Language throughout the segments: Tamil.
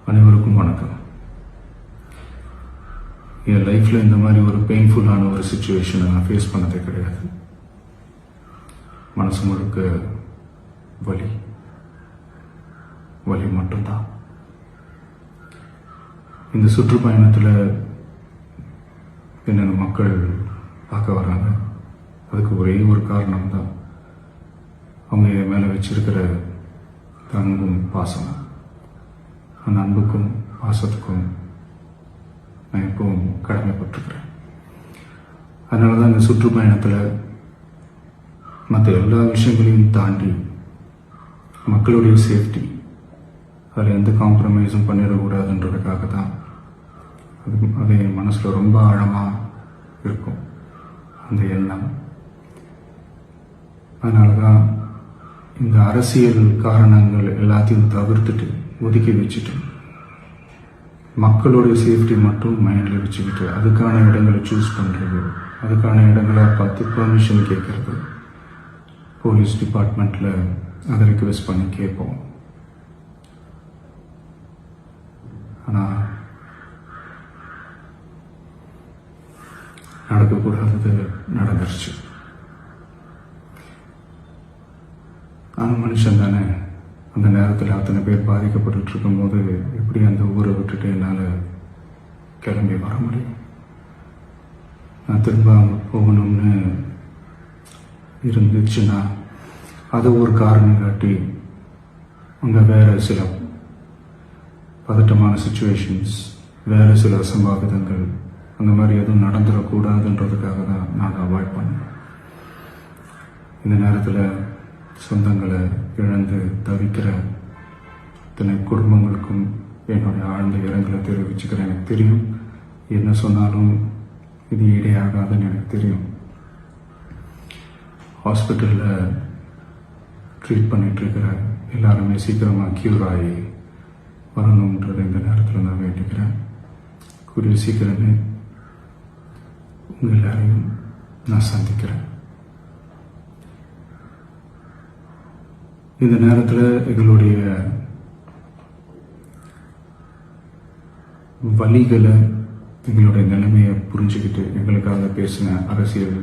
அனைவருக்கும் வணக்கம். என் லைஃப்பில் இந்த மாதிரி ஒரு பெயின்ஃபுல்லான ஒரு சுச்சுவேஷனை நான் ஃபேஸ் பண்ணதே கிடையாது. மனசு முழுக்க வலி வலி மட்டும்தான். இந்த சுற்றுப்பயணத்தில் என்னென்ன மக்கள் பார்க்க வராங்க, அதுக்கு ஒரே ஒரு காரணம் தான், அவங்க என் மேலே வச்சிருக்கிற அன்பும் பாசம். அந்த அன்புக்கும் பாசத்துக்கும் நான் எப்பவும் கடமைப்பட்டிருக்கிறேன். அதனால தான் இந்த சுற்றுப்பயணத்தில் மற்ற எல்லா விஷயங்களையும் தாண்டி மக்களுடைய சேஃப்டி, அதில் எந்த காம்ப்ரமைஸும் பண்ணிடக்கூடாதுன்றதுக்காக தான் அது என் மனசில் ரொம்ப ஆழமாக இருக்கும் அந்த எண்ணம். அதனால தான் இந்த அரசியல் காரணங்கள் எல்லாத்தையும் தவிர்த்துட்டு ஒதுக்கி வச்சுட்டு மக்களுடைய சேஃப்டி மட்டும் மைண்டில் வச்சுக்கிட்டு அதுக்கான இடங்களை சூஸ் பண்ணுறது, அதுக்கான இடங்களை பார்த்து பெர்மிஷன் கேட்கறது, போலீஸ் டிபார்ட்மெண்ட்டில் அதை ரிக்வெஸ்ட் பண்ணி கேட்போம். ஆனால் நடக்கக்கூடாதது நடந்துருச்சு. நான் மனுஷன் தானே. அந்த நேரத்தில் அத்தனை பேர் பாதிக்கப்பட்டு இருக்கும்போது எப்படி அந்த ஊரை விட்டுட்டு என்னால் கிளம்பி வர முடியும்? நான் திரும்ப போகணும்னு இருந்துச்சுன்னா அதை ஒரு காரணம் காட்டி அங்கே வேறு சில பதட்டமான சுச்சுவேஷன்ஸ், வேறு சில அசம்பாவிதங்கள், அந்த மாதிரி எதுவும் நடந்துடக்கூடாதுன்றதுக்காக தான் நான் அவாய்ட் பண்ணேன். இந்த நேரத்தில் சொந்தங்களை இழந்து தவிக்கிற இத்தனை குடும்பங்களுக்கும் என்னுடைய ஆழ்ந்த இரங்கலை தெரிவிச்சுக்கிறேன். எனக்கு தெரியும், என்ன சொன்னாலும் இது ஈடையாகாதுன்னு எனக்கு தெரியும். ஹாஸ்பிட்டலில் ட்ரீட் பண்ணிகிட்ருக்கிற எல்லாருமே சீக்கிரமாக க்யூர் ஆகி வரணுன்றதை இந்த நேரத்தில் நான் வேண்டிக்கிறேன். கூடிய சீக்கிரமே உங்கள் எல்லாரையும் நான் சந்திக்கிறேன். இந்த நேரத்தில் எங்களுடைய வலிகளை, எங்களுடைய நிலைமையை புரிஞ்சுக்கிட்டு எங்களுக்காக பேசின அரசியல்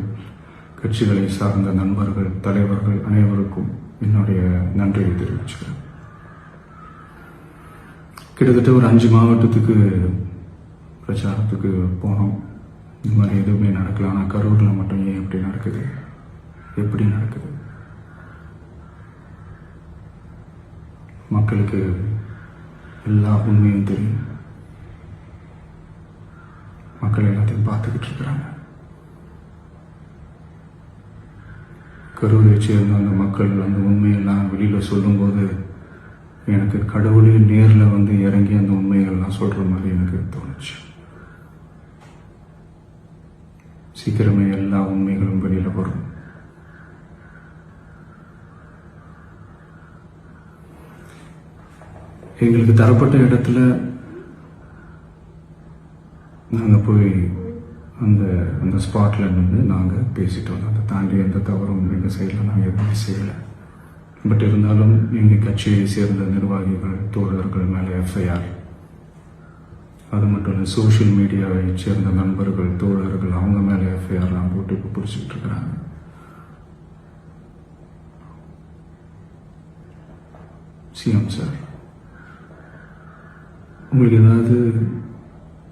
கட்சிகளை சார்ந்த நண்பர்கள், தலைவர்கள் அனைவருக்கும் என்னுடைய நன்றியை தெரிவிச்சுக்கிறேன். கிட்டத்தட்ட ஒரு 5 மாவட்டத்துக்கு பிரச்சாரத்துக்கு போனோம். இந்த மாதிரி எதுவுமே நடக்கல. ஆனால் கரூரில் மட்டும் ஏன் எப்படி நடக்குது, எப்படி நடக்குது? மக்களுக்கு எல்லா உண்மையும் தெரியும். மக்கள் எல்லாத்தையும் பார்த்துக்கிட்டு இருக்கிறாங்க. கரூரை சேர்ந்த அந்த மக்கள் அந்த உண்மையெல்லாம் வெளியில் சொல்லும்போது எனக்கு கடவுளே நேரில் வந்து இறங்கி அந்த உண்மைகள்லாம் சொல்கிற மாதிரி எனக்கு தோணுச்சு. சீக்கிரமே எல்லா உண்மைகளும் வெளியில் வரும். எங்களுக்கு தரப்பட்ட இடத்துல நாங்கள் போய் அந்த ஸ்பாட்டில் நின்று நாங்கள் பேசிட்டோம். அதை தாண்டி எந்த தவறும் எங்கள் சைடில் நாங்கள் எதுவுமே செய்யலை. பட் இருந்தாலும் எங்கள் கட்சியை சேர்ந்த நிர்வாகிகள், தோழர்கள் மேலே எஃப்ஐஆர், அது மட்டும் இல்லை சோஷியல் மீடியாவை சேர்ந்த நண்பர்கள், தோழர்கள், அவங்க மேலே எஃப்ஐஆர்லாம் போட்டு இப்போ பிடிச்சிக்கிட்டு இருக்கிறாங்க. சிஎம் சார், உங்களுக்கு ஏதாவது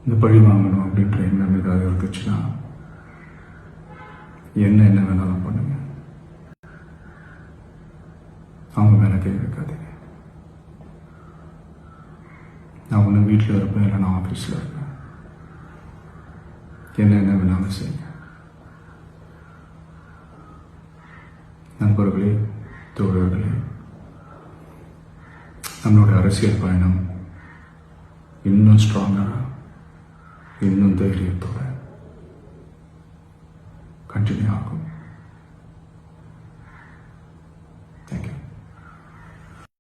இந்த பழி வாங்கணும் அப்படின்ற எண்ணம் ஏதாவது இருந்துச்சுன்னா என்ன வேணாலும் பண்ணுங்க. அவங்க மேலே கை வைக்காதீங்க. நான் ஒன்று வீட்டில் இருப்பேன், இல்லை நான் ஆஃபீஸில் இருப்பேன். என்ன வேணாலும் செய்யுங்க. நண்பர்களே, தோழர்களே, நம்மளோட அரசியல் பயணம் இன்னும் ஸ்ட்ராங்கராக, இன்னும் தைரியத்தோட கண்டினியூ ஆகும்.